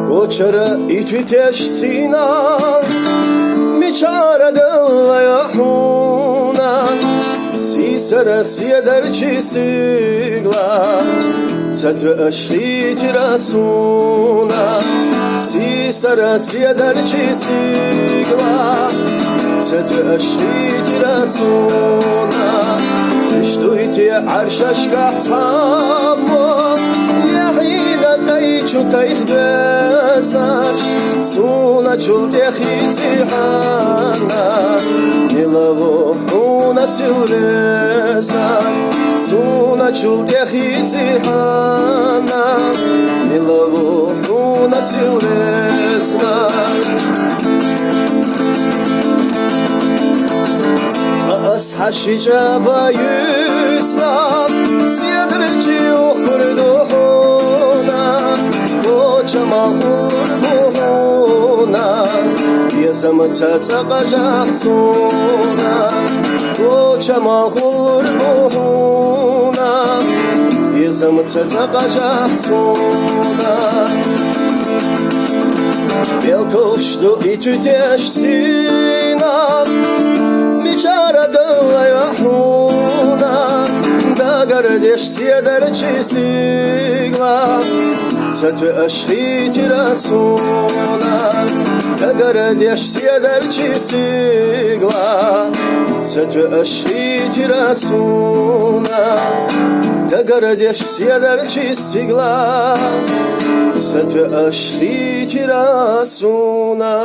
Koçara itüteş sinan miçara dağlayahuna si sara siederci sigla Setve aşhiti rasuna si sara siederci sigla Setve aşhiti rasuna اشتويتي عرشش قحطامو يحينا قيچو تيخدساش سونا چولتي خيزي حانا نلوو حونا سيورسا سونا چولتي خيزي حانا نلوو حونا سيورسا أصحى جابا يسلام سيدرجي وقردونا وجما خربونا يزمتا تقجحصونا وجما خربونا يزمتا تقجحصونا Beltoştu itüteş sinan Miçara dağlayahuna Da gardeş siederci sigla Setve aşhiti rasuna Da gardeş siederci sigla Setve aşhiti rasuna Da gardeş siederci sigla Setve aşhiti rasuna